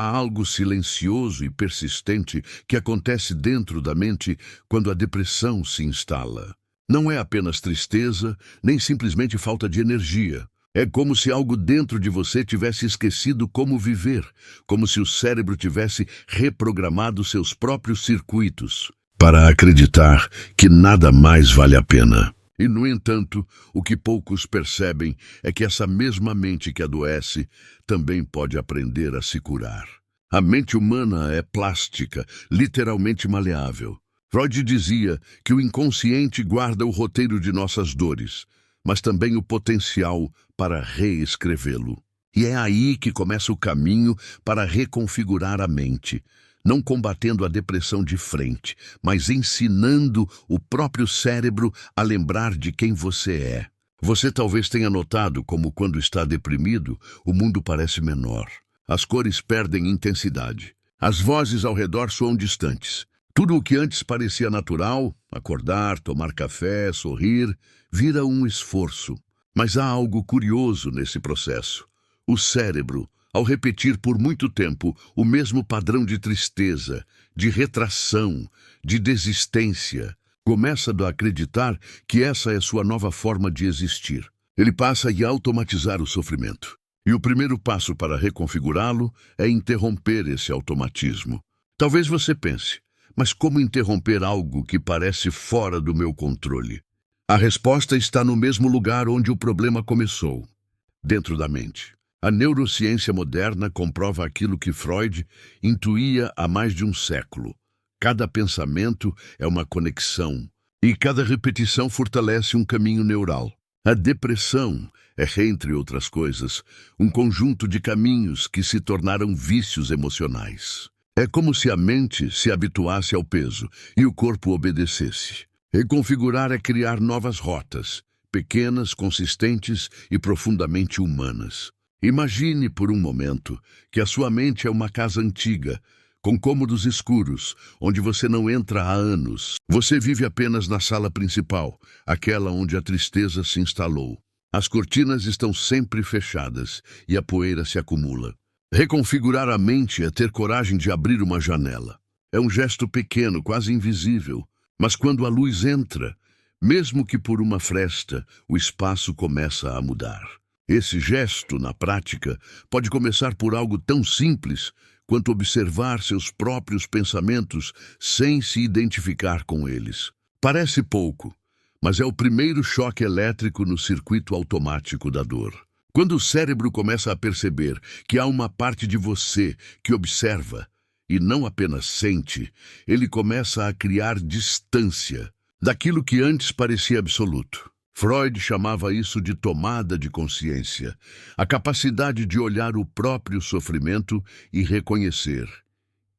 Há algo silencioso e persistente que acontece dentro da mente quando a depressão se instala. Não é apenas tristeza, nem simplesmente falta de energia. É como se algo dentro de você tivesse esquecido como viver, como se o cérebro tivesse reprogramado seus próprios circuitos para acreditar que nada mais vale a pena. E, no entanto, o que poucos percebem é que essa mesma mente que adoece também pode aprender a se curar. A mente humana é plástica, literalmente maleável. Freud dizia que o inconsciente guarda o roteiro de nossas dores, mas também o potencial para reescrevê-lo. E é aí que começa o caminho para reconfigurar a mente, não combatendo a depressão de frente, mas ensinando o próprio cérebro a lembrar de quem você é. Você talvez tenha notado como, quando está deprimido, o mundo parece menor. As cores perdem intensidade. As vozes ao redor soam distantes. Tudo o que antes parecia natural, acordar, tomar café, sorrir, vira um esforço. Mas há algo curioso nesse processo. O cérebro, ao repetir por muito tempo o mesmo padrão de tristeza, de retração, de desistência, começa a acreditar que essa é sua nova forma de existir. Ele passa a automatizar o sofrimento. E o primeiro passo para reconfigurá-lo é interromper esse automatismo. Talvez você pense, mas como interromper algo que parece fora do meu controle? A resposta está no mesmo lugar onde o problema começou, dentro da mente. A neurociência moderna comprova aquilo que Freud intuía há mais de um século. Cada pensamento é uma conexão, e cada repetição fortalece um caminho neural. A depressão é, entre outras coisas, um conjunto de caminhos que se tornaram vícios emocionais. É como se a mente se habituasse ao peso e o corpo obedecesse. Reconfigurar é criar novas rotas, pequenas, consistentes e profundamente humanas. Imagine por um momento que a sua mente é uma casa antiga, com cômodos escuros, onde você não entra há anos. Você vive apenas na sala principal, aquela onde a tristeza se instalou. As cortinas estão sempre fechadas e a poeira se acumula. Reconfigurar a mente é ter coragem de abrir uma janela. É um gesto pequeno, quase invisível, mas quando a luz entra, mesmo que por uma fresta, o espaço começa a mudar. Esse gesto, na prática, pode começar por algo tão simples quanto observar seus próprios pensamentos sem se identificar com eles. Parece pouco, mas é o primeiro choque elétrico no circuito automático da dor. Quando o cérebro começa a perceber que há uma parte de você que observa e não apenas sente, ele começa a criar distância daquilo que antes parecia absoluto. Freud chamava isso de tomada de consciência, a capacidade de olhar o próprio sofrimento e reconhecer: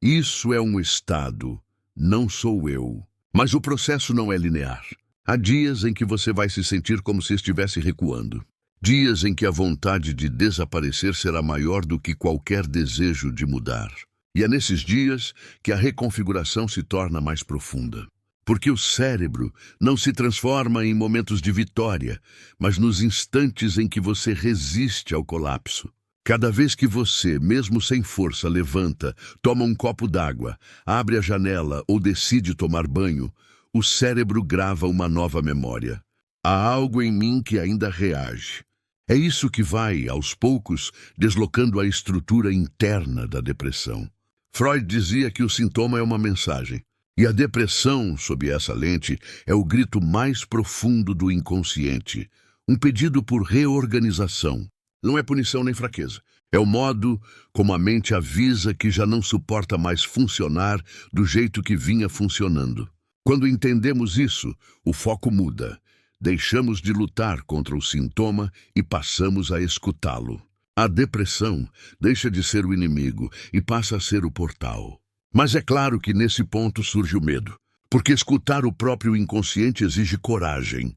isso é um estado, não sou eu. Mas o processo não é linear. Há dias em que você vai se sentir como se estivesse recuando. Dias em que a vontade de desaparecer será maior do que qualquer desejo de mudar. E é nesses dias que a reconfiguração se torna mais profunda. Porque o cérebro não se transforma em momentos de vitória, mas nos instantes em que você resiste ao colapso. Cada vez que você, mesmo sem força, levanta, toma um copo d'água, abre a janela ou decide tomar banho, o cérebro grava uma nova memória. Há algo em mim que ainda reage. É isso que vai, aos poucos, deslocando a estrutura interna da depressão. Freud dizia que o sintoma é uma mensagem. E a depressão, sob essa lente, é o grito mais profundo do inconsciente, um pedido por reorganização. Não é punição nem fraqueza. É o modo como a mente avisa que já não suporta mais funcionar do jeito que vinha funcionando. Quando entendemos isso, o foco muda. Deixamos de lutar contra o sintoma e passamos a escutá-lo. A depressão deixa de ser o inimigo e passa a ser o portal. Mas é claro que nesse ponto surge o medo, porque escutar o próprio inconsciente exige coragem.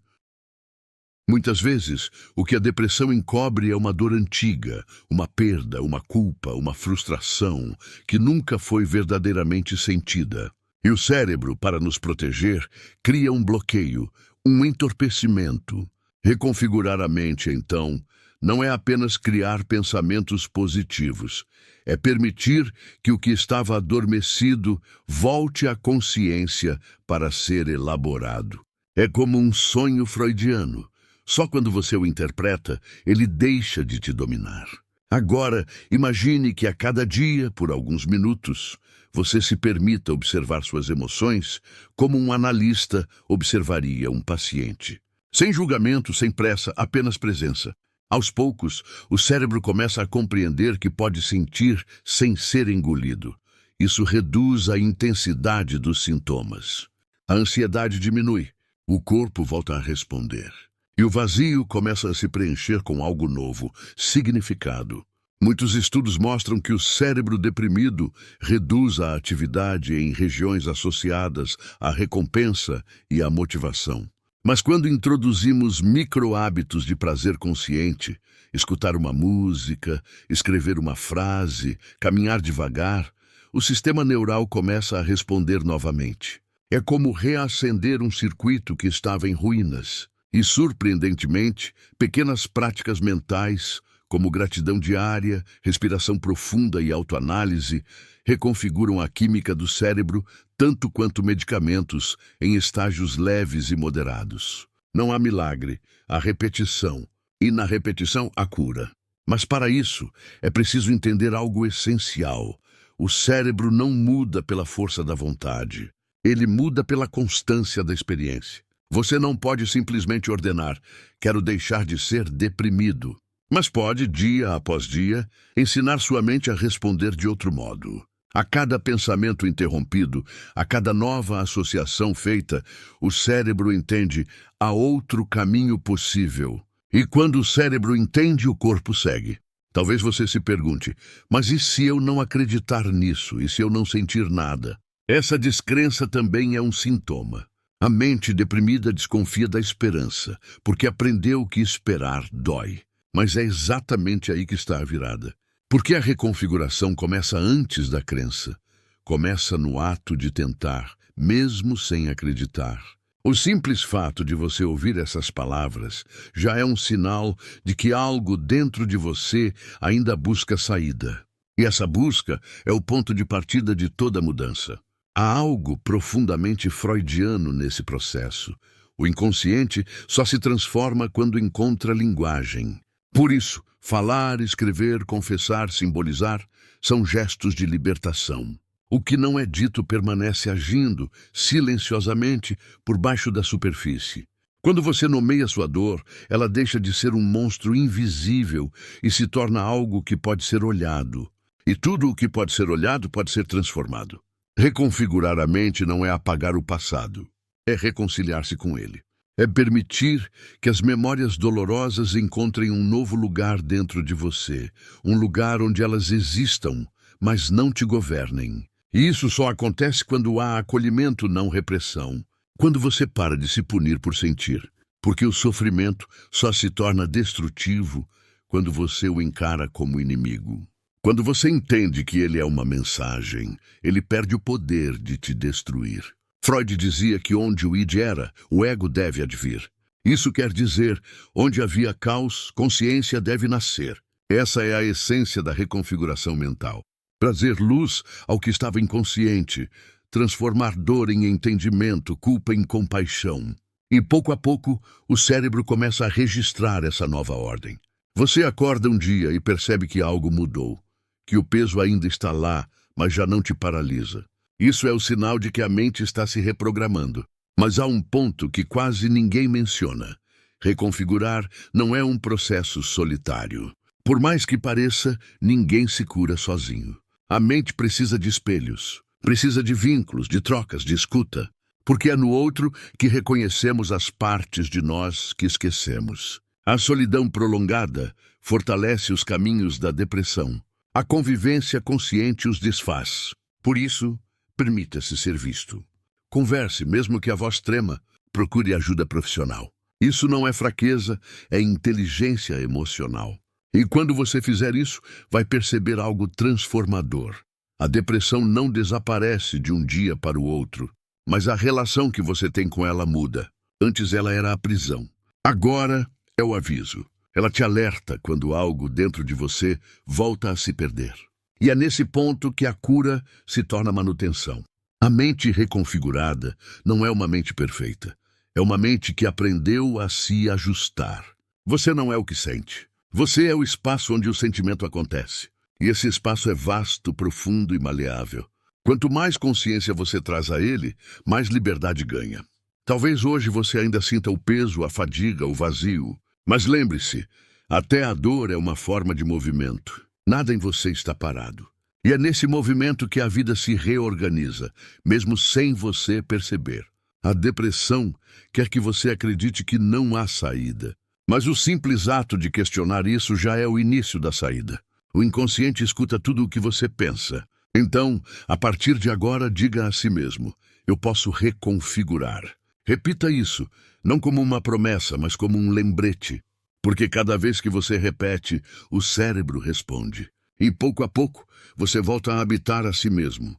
Muitas vezes, o que a depressão encobre é uma dor antiga, uma perda, uma culpa, uma frustração que nunca foi verdadeiramente sentida. E o cérebro, para nos proteger, cria um bloqueio, um entorpecimento. Reconfigurar a mente, então, não é apenas criar pensamentos positivos. É permitir que o que estava adormecido volte à consciência para ser elaborado. É como um sonho freudiano. Só quando você o interpreta, ele deixa de te dominar. Agora, imagine que a cada dia, por alguns minutos, você se permita observar suas emoções como um analista observaria um paciente. Sem julgamento, sem pressa, apenas presença. Aos poucos, o cérebro começa a compreender que pode sentir sem ser engolido. Isso reduz a intensidade dos sintomas. A ansiedade diminui, o corpo volta a responder. E o vazio começa a se preencher com algo novo, significado. Muitos estudos mostram que o cérebro deprimido reduz a atividade em regiões associadas à recompensa e à motivação. Mas quando introduzimos micro-hábitos de prazer consciente, escutar uma música, escrever uma frase, caminhar devagar, o sistema neural começa a responder novamente. É como reacender um circuito que estava em ruínas. E, surpreendentemente, pequenas práticas mentais, como gratidão diária, respiração profunda e autoanálise, reconfiguram a química do cérebro tanto quanto medicamentos em estágios leves e moderados. Não há milagre, há repetição, e na repetição há cura. Mas para isso, é preciso entender algo essencial. O cérebro não muda pela força da vontade, ele muda pela constância da experiência. Você não pode simplesmente ordenar, quero deixar de ser deprimido. Mas pode, dia após dia, ensinar sua mente a responder de outro modo. A cada pensamento interrompido, a cada nova associação feita, o cérebro entende há outro caminho possível. E quando o cérebro entende, o corpo segue. Talvez você se pergunte, mas e se eu não acreditar nisso? E se eu não sentir nada? Essa descrença também é um sintoma. A mente deprimida desconfia da esperança, porque aprendeu que esperar dói. Mas é exatamente aí que está a virada. Porque a reconfiguração começa antes da crença. Começa no ato de tentar, mesmo sem acreditar. O simples fato de você ouvir essas palavras já é um sinal de que algo dentro de você ainda busca saída. E essa busca é o ponto de partida de toda mudança. Há algo profundamente freudiano nesse processo. O inconsciente só se transforma quando encontra linguagem. Por isso, falar, escrever, confessar, simbolizar são gestos de libertação. O que não é dito permanece agindo silenciosamente por baixo da superfície. Quando você nomeia sua dor, ela deixa de ser um monstro invisível e se torna algo que pode ser olhado. E tudo o que pode ser olhado pode ser transformado. Reconfigurar a mente não é apagar o passado, é reconciliar-se com ele. É permitir que as memórias dolorosas encontrem um novo lugar dentro de você, um lugar onde elas existam, mas não te governem. E isso só acontece quando há acolhimento, não repressão. Quando você para de se punir por sentir, porque o sofrimento só se torna destrutivo quando você o encara como inimigo. Quando você entende que ele é uma mensagem, ele perde o poder de te destruir. Freud dizia que onde o id era, o ego deve advir. Isso quer dizer, onde havia caos, consciência deve nascer. Essa é a essência da reconfiguração mental. Trazer luz ao que estava inconsciente, transformar dor em entendimento, culpa em compaixão. E pouco a pouco, o cérebro começa a registrar essa nova ordem. Você acorda um dia e percebe que algo mudou, que o peso ainda está lá, mas já não te paralisa. Isso é o sinal de que a mente está se reprogramando. Mas há um ponto que quase ninguém menciona. Reconfigurar não é um processo solitário. Por mais que pareça, ninguém se cura sozinho. A mente precisa de espelhos, precisa de vínculos, de trocas, de escuta. Porque é no outro que reconhecemos as partes de nós que esquecemos. A solidão prolongada fortalece os caminhos da depressão. A convivência consciente os desfaz. Por isso, permita-se ser visto. Converse, mesmo que a voz trema, procure ajuda profissional. Isso não é fraqueza, é inteligência emocional. E quando você fizer isso, vai perceber algo transformador. A depressão não desaparece de um dia para o outro, mas a relação que você tem com ela muda. Antes ela era a prisão. Agora é o aviso. Ela te alerta quando algo dentro de você volta a se perder. E é nesse ponto que a cura se torna manutenção. A mente reconfigurada não é uma mente perfeita. É uma mente que aprendeu a se ajustar. Você não é o que sente. Você é o espaço onde o sentimento acontece. E esse espaço é vasto, profundo e maleável. Quanto mais consciência você traz a ele, mais liberdade ganha. Talvez hoje você ainda sinta o peso, a fadiga, o vazio. Mas lembre-se, até a dor é uma forma de movimento. Nada em você está parado. E é nesse movimento que a vida se reorganiza, mesmo sem você perceber. A depressão quer que você acredite que não há saída. Mas o simples ato de questionar isso já é o início da saída. O inconsciente escuta tudo o que você pensa. Então, a partir de agora, diga a si mesmo: eu posso reconfigurar. Repita isso, não como uma promessa, mas como um lembrete. Porque cada vez que você repete, o cérebro responde. E pouco a pouco, você volta a habitar a si mesmo.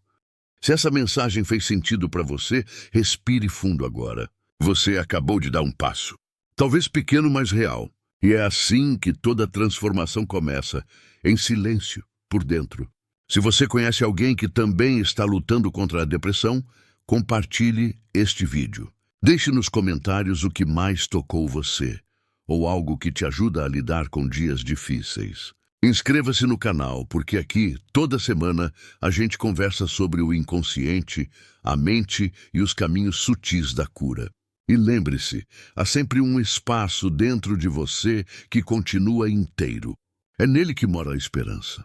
Se essa mensagem fez sentido para você, respire fundo agora. Você acabou de dar um passo. Talvez pequeno, mas real. E é assim que toda transformação começa, em silêncio, por dentro. Se você conhece alguém que também está lutando contra a depressão, compartilhe este vídeo. Deixe nos comentários o que mais tocou você, ou algo que te ajuda a lidar com dias difíceis. Inscreva-se no canal, porque aqui, toda semana, a gente conversa sobre o inconsciente, a mente e os caminhos sutis da cura. E lembre-se, há sempre um espaço dentro de você que continua inteiro. É nele que mora a esperança.